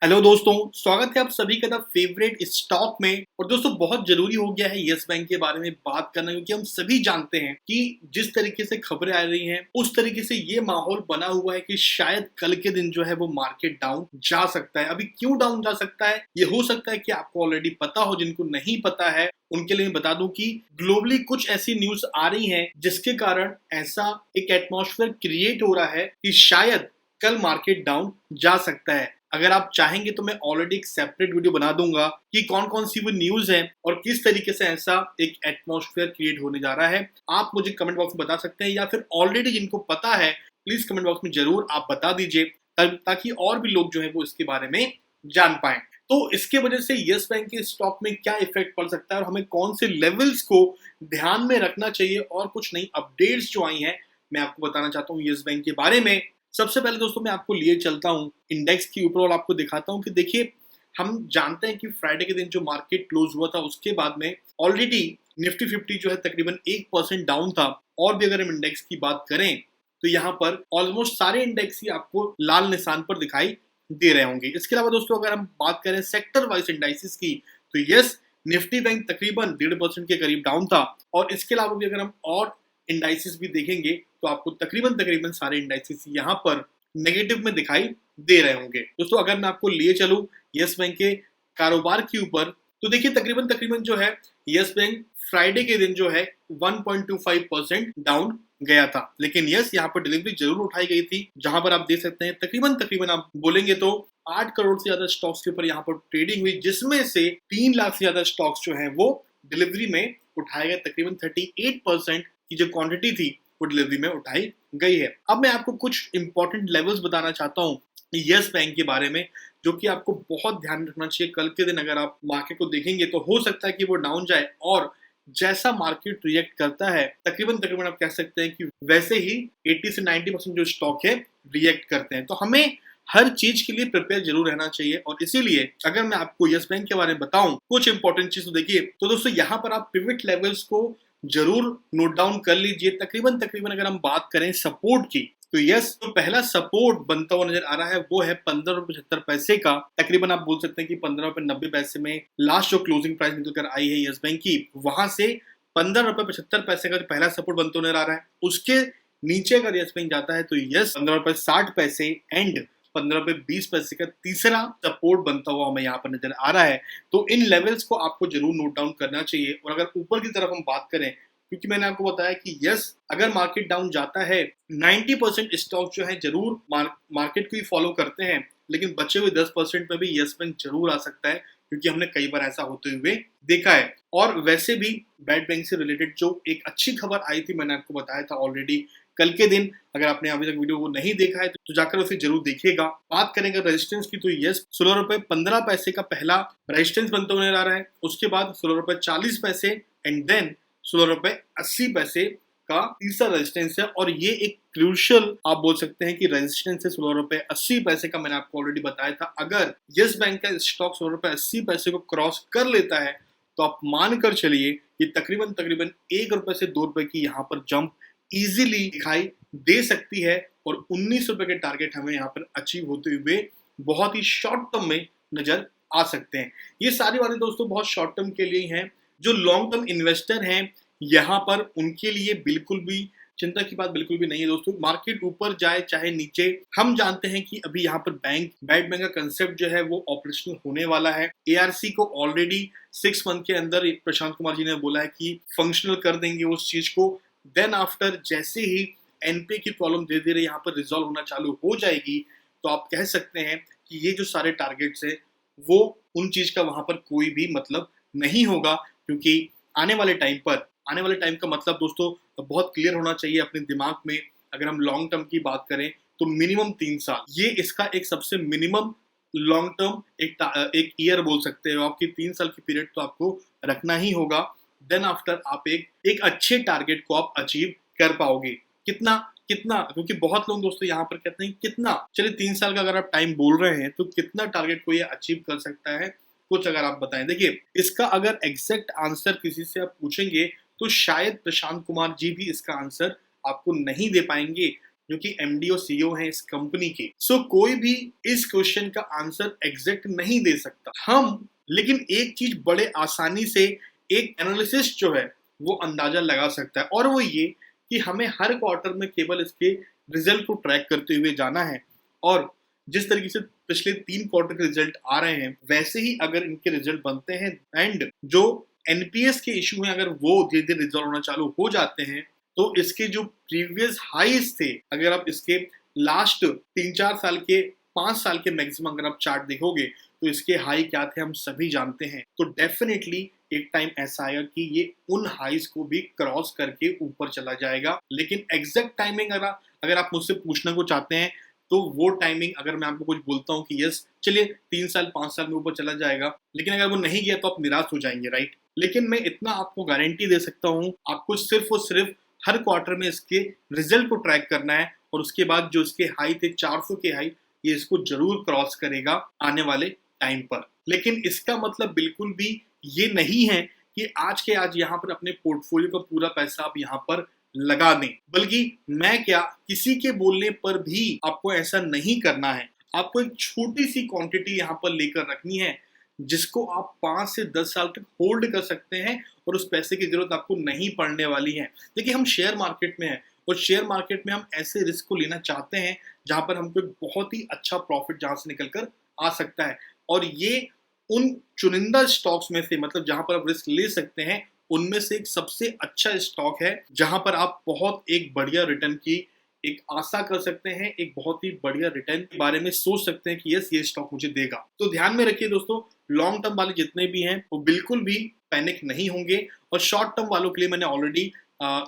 Hello दोस्तों, स्वागत है आप सभी का द फेवरेट स्टॉक में। और दोस्तों बहुत जरूरी हो गया है यस बैंक के बारे में बात करना, क्योंकि हम सभी जानते हैं कि जिस तरीके से खबरें आ रही हैं उस तरीके से ये माहौल बना हुआ है कि शायद कल के दिन जो है वो मार्केट डाउन जा सकता है। अभी क्यों डाउन जा सकता है, ये हो सकता है कि आपको ऑलरेडी पता हो, जिनको नहीं पता है उनके लिए बता दूं कि ग्लोबली कुछ ऐसी न्यूज आ रही हैं जिसके कारण ऐसा एक एटमॉस्फेयर क्रिएट हो रहा है कि शायद कल मार्केट डाउन जा सकता है। अगर आप चाहेंगे तो मैं ऑलरेडी एक सेपरेट वीडियो बना दूंगा कि कौन कौन सी वो न्यूज है और किस तरीके से ऐसा एक एटमॉस्फेयर क्रिएट होने जा रहा है। आप मुझे कमेंट बॉक्स में बता सकते हैं, या फिर ऑलरेडी जिनको पता है प्लीज कमेंट बॉक्स में जरूर आप बता दीजिए, ताकि और भी लोग जो है वो इसके बारे में जान पाए। तो इसके वजह से यस बैंक के स्टॉक में क्या इफेक्ट पड़ सकता है और हमें कौन से लेवल्स को ध्यान में रखना चाहिए, और कुछ नई अपडेट्स जो आई हैं मैं आपको बताना चाहता हूँ यस बैंक के बारे में। सबसे पहले दोस्तों मैं आपको लिए चलता हूँ इंडेक्स की ऊपर, आपको दिखाता हूँ कि देखिए, हम जानते हैं कि फ्राइडे के दिन जो मार्केट क्लोज हुआ था उसके बाद में ऑलरेडी निफ्टी 50 जो है तकरीबन 1% डाउन था। और भी अगर हम इंडेक्स की बात करें तो यहाँ पर ऑलमोस्ट सारे इंडेक्स ही आपको लाल निशान पर दिखाई दे रहे होंगे। इसके अलावा दोस्तों अगर हम बात करें सेक्टर वाइज इंडाइसिस की, तो यस, निफ्टी बैंक तकरीबन 1.5% के करीब डाउन था। और इसके अलावा भी अगर हम और इंडाइसिस भी देखेंगे तो आपको तकरीबन सारे इंडाइसिस यहाँ पर नेगेटिव में दिखाई दे रहे होंगे। दोस्तों अगर मैं आपको लिए चलूं यस बैंक के कारोबार के ऊपर, तो देखिए तकरीबन जो है यस बैंक फ्राइडे के दिन जो है 1.25% डाउन गया था। लेकिन यस, यहाँ पर डिलीवरी जरूर उठाई गई थी, जहां पर आप देख सकते हैं तकरीबन आप बोलेंगे तो 8 करोड़ से ज्यादा स्टॉक्स के ऊपर यहाँ पर ट्रेडिंग हुई, जिसमें से 3 लाख से ज्यादा स्टॉक्स जो है वो डिलीवरी में उठाए गए। तकरीबन 38% की जो क्वांटिटी थी वो डिलीवरी में उठाई गई है। अब मैं आपको कुछ इंपॉर्टेंट लेवल्स बताना चाहता हूँ यस बैंक के बारे में, जो कि आपको बहुत ध्यान रखना चाहिए। कल के दिन अगर आप मार्केट को देखेंगे तो हो सकता है कि वो डाउन जाए, और जैसा मार्केट रिएक्ट करता है तकरीबन आप कह सकते हैं कि वैसे ही 80 से 90% जो स्टॉक है रिएक्ट करते हैं। तो हमें हर चीज के लिए प्रिपेयर जरूर रहना चाहिए, और इसीलिए अगर मैं आपको यस बैंक के बारे में बताऊं कुछ इंपॉर्टेंट चीज, तो देखिए तो दोस्तों यहाँ पर आप पिवट लेवल्स को जरूर नोट डाउन कर लीजिए। तकरीबन अगर हम बात करें सपोर्ट की, तो यस, तो पहला सपोर्ट बनता हुआ नजर आ रहा है वो है 15.75 का। तकरीबन आप बोल सकते हैं कि 15.90 में लास्ट जो क्लोजिंग प्राइस निकल कर आई है यस बैंक की, वहां से 15.75 का जो पहला सपोर्ट बनता हुआ नजर आ रहा है। उसके नीचे अगर यस बैंक जाता है तो यस 15.60 एंड 15.20 का तीसरा सपोर्ट बनता हुआ हमें यहाँ पर नजर आ रहा है। तो इन लेवल्स को आपको जरूर नोट डाउन करना चाहिए। और अगर ऊपर की तरफ हम बात करें, क्योंकि मैंने आपको बताया कि यस, अगर मार्केट डाउन जाता है 90% स्टॉक जो है जरूर मार्केट को ही फॉलो करते हैं, लेकिन बचे हुए 10% में भी यस बैंक जरूर आ सकता है, क्योंकि हमने कई बार ऐसा होते हुए देखा है। और वैसे भी बैड बैंक से रिलेटेड जो एक अच्छी खबर आई थी, मैंने आपको बताया था ऑलरेडी कल के दिन। अगर आपने अभी तक वीडियो को नहीं देखा है तो जाकर उसे जरूर देखिएगा। बात करेंगे रेजिस्टेंस की, तो यस 16.15 का पहला रेजिस्टेंस बनते हुए नजर आ रहा है। उसके बाद 16.40 एंड देन 16.80 का तीसरा रेजिस्टेंस है। और ये एक क्रूशियल आप बोल सकते हैं कि रेजिस्टेंस है 16.80 का। मैंने आपको ऑलरेडी बताया था अगर यस बैंक का स्टॉक 16.80 को क्रॉस कर लेता है तो आप मानकर चलिए कि तकरीबन 1 रुपए से 2 रुपए की यहाँ पर जंप इजीली दिखाई दे सकती है, और 19 रुपए के टारगेट हमें यहाँ पर अचीव होते हुए बहुत ही शॉर्ट टर्म में नजर आ सकते हैं। ये सारी बातें दोस्तों बहुत शॉर्ट टर्म के लिए हैं। जो लॉन्ग टर्म इन्वेस्टर हैं यहाँ पर उनके लिए बिल्कुल भी चिंता की बात बिल्कुल भी नहीं है दोस्तों। मार्केट ऊपर जाए चाहे नीचे, हम जानते हैं कि अभी यहाँ पर बैड बैंक का कंसेप्ट जो है वो ऑपरेशनल होने वाला है। एआरसी को ऑलरेडी 6 मंथ के अंदर प्रशांत कुमार जी ने बोला है कि फंक्शनल कर देंगे उस चीज को। देन आफ्टर जैसे ही एनपीए की प्रॉब्लम धीरे धीरे यहाँ पर रिजॉल्व होना चालू हो जाएगी, तो आप कह सकते हैं कि ये जो सारे टारगेट्स है वो उन चीज का वहां पर कोई भी मतलब नहीं होगा। क्योंकि आने वाले टाइम का मतलब दोस्तों बहुत क्लियर होना चाहिए अपने दिमाग में। अगर हम लॉन्ग टर्म की बात करें तो मिनिमम 3 साल, ये इसका एक सबसे मिनिमम लॉन्ग टर्म एक ईयर बोल सकते हो आपकी। 3 साल की पीरियड तो आपको रखना ही होगा। देन आफ्टर आप एक अच्छे टारगेट को आप अचीव कर पाओगे। कितना क्योंकि बहुत लोग दोस्तों यहाँ पर कहते हैं कितना, चलिए 3 साल का अगर आप टाइम बोल रहे हैं तो कितना टारगेट को ये अचीव कर सकता है, कुछ अगर आप बताएं। देखिए इसका अगर एग्जैक्ट आंसर किसी से आप पूछेंगे तो शायद प्रशांत कुमार जी भी इसका आंसर आपको नहीं दे पाएंगे। जो कि एमडी और सीईओ हैं इस कंपनी के। सो कोई भी इस क्वेश्चन का आंसर एग्जैक्ट नहीं दे सकता हम, लेकिन एक चीज बड़े आसानी से एक एनालिसिस जो है वो अंदाजा लगा सकता है, और वो ये कि हमें हर क्वार्टर में केवल इसके रिजल्ट को ट्रैक करते हुए जाना है, और जिस तरीके से पिछले 3 क्वार्टर के रिजल्ट आ रहे हैं वैसे ही अगर इनके रिजल्ट बनते हैं एंड जो एनपीएस के इशू हैं अगर वो धीरे धीरे रिजॉल्व होना चालू हो जाते हैं, तो इसके जो प्रीवियस हाईज थे, अगर आप इसके लास्ट 3-4 साल के 5 साल के मैक्सिमम अगर आप चार्ट देखोगे तो इसके हाई क्या थे हम सभी जानते हैं। तो डेफिनेटली एक टाइम ऐसा आएगा कि ये उन हाईज को भी क्रॉस करके ऊपर चला जाएगा, लेकिन एग्जैक्ट टाइमिंग अगर आप मुझसे पूछने को चाहते हैं तो वो टाइमिंग अगर मैं आपको कुछ बोलता हूँ कि यस चलिए 3 साल 5 साल में ऊपर चला जाएगा, लेकिन अगर वो नहीं गया तो आप निराश हो जाएंगे, राइट। लेकिन मैं इतना आपको गारंटी दे सकता हूँ, आपको सिर्फ और सिर्फ हर क्वार्टर में इसके रिजल्ट को ट्रैक करना है, और उसके बाद जो इसके हाई थे 400 के हाई, ये इसको जरूर क्रॉस करेगा आने वाले टाइम पर। लेकिन इसका मतलब बिल्कुल भी ये नहीं है कि आज के आज यहाँ पर अपने पोर्टफोलियो का पूरा पैसा आप यहाँ पर लगा दें, बल्कि मैं क्या किसी के बोलने पर भी आपको ऐसा नहीं करना है। आपको एक छोटी सी क्वांटिटी यहाँ पर लेकर रखनी है जिसको आप 5 से 10 साल तक होल्ड कर सकते हैं, और उस पैसे की जरूरत आपको नहीं पड़ने वाली है। देखिए हम शेयर मार्केट में हैं, और शेयर मार्केट में हम ऐसे रिस्क को लेना चाहते हैं जहां पर हमको एक बहुत ही अच्छा प्रॉफिट जहां से निकल कर आ सकता है, और ये उन चुनिंदा स्टॉक्स में से, मतलब जहां पर आप रिस्क ले सकते हैं उनमें से एक सबसे अच्छा स्टॉक है जहां पर आप बहुत एक बढ़िया रिटर्न की एक आशा कर सकते हैं, एक बहुत ही बढ़िया रिटर्न के बारे में सोच सकते हैं कि यस ये स्टॉक मुझे देगा। तो ध्यान में रखिए दोस्तों, लॉन्ग टर्म वाले जितने भी हैं वो बिल्कुल भी पैनिक नहीं होंगे, और शॉर्ट टर्म वालों के लिए मैंने ऑलरेडी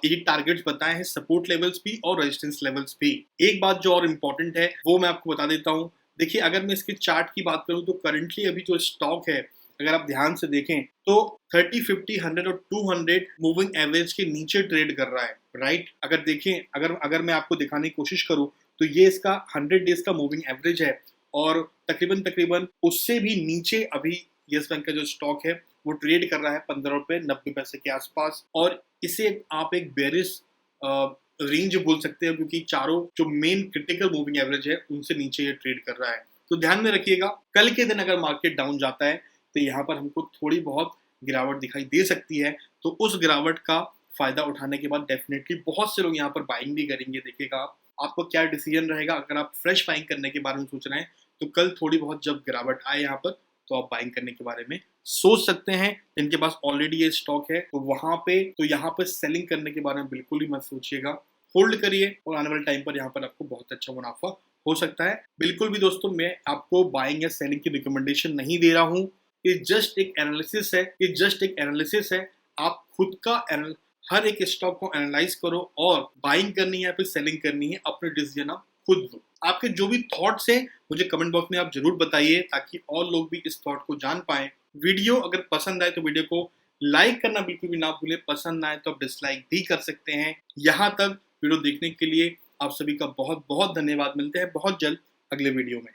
एक टारगेट्स बताए हैं, सपोर्ट लेवल्स भी और रेजिस्टेंस लेवल्स भी। एक बात जो और इम्पोर्टेंट है वो मैं आपको बता देता हूँ। देखिए अगर मैं इसके चार्ट की बात करूँ तो करंटली अभी जो स्टॉक है अगर आप ध्यान से देखें तो 30, 50, 100 और 200 मूविंग एवरेज के नीचे ट्रेड कर रहा है, राइट। अगर देखें अगर मैं आपको दिखाने की कोशिश करूं तो ये इसका 100 डेज का मूविंग एवरेज है, और तकरीबन उससे भी नीचे अभी यस बैंक का जो स्टॉक है वो ट्रेड कर रहा है 15 रुपए 90 पैसे के आसपास, और इसे आप एक बेरिश रेंज बोल सकते हैं क्योंकि चारों जो मेन क्रिटिकल मूविंग एवरेज है उनसे नीचे ये ट्रेड कर रहा है। तो ध्यान में रखिएगा, कल के दिन अगर मार्केट डाउन जाता है तो यहाँ पर हमको थोड़ी बहुत गिरावट दिखाई दे सकती है, तो उस गिरावट का फायदा उठाने के बाद डेफिनेटली बहुत से लोग यहाँ पर बाइंग भी करेंगे। देखिएगा आपको क्या डिसीजन रहेगा। अगर आप फ्रेश बाइंग करने के बारे में सोच रहे हैं तो कल थोड़ी बहुत जब गिरावट आए यहाँ पर तो आप बाइंग करने के बारे में सोच सकते हैं। जिनके पास ऑलरेडी ये स्टॉक है तो वहां पे तो यहाँ पर सेलिंग करने के बारे में बिल्कुल ही मत सोचिएगा, होल्ड करिए, और आने वाले टाइम पर यहाँ पर आपको बहुत अच्छा मुनाफा हो सकता है। बिल्कुल भी दोस्तों मैं आपको बाइंग या सेलिंग की रिकमेंडेशन नहीं दे रहा हूँ, ये जस्ट एक एनालिसिस है। आप खुद का हर एक स्टॉक को एनालाइज करो, और बाइंग करनी है या फिर सेलिंग करनी है अपने डिसीजन आप खुद लो। आपके जो भी थॉट्स हैं मुझे कमेंट बॉक्स में आप जरूर बताइए ताकि और लोग भी इस थॉट को जान पाएं। वीडियो अगर पसंद आए तो वीडियो को लाइक करना बिल्कुल भी ना भूलें, पसंद ना आए तो आप डिसलाइक भी कर सकते हैं। यहाँ तक वीडियो देखने के लिए आप सभी का बहुत बहुत धन्यवाद। मिलते हैं बहुत जल्द अगले वीडियो में।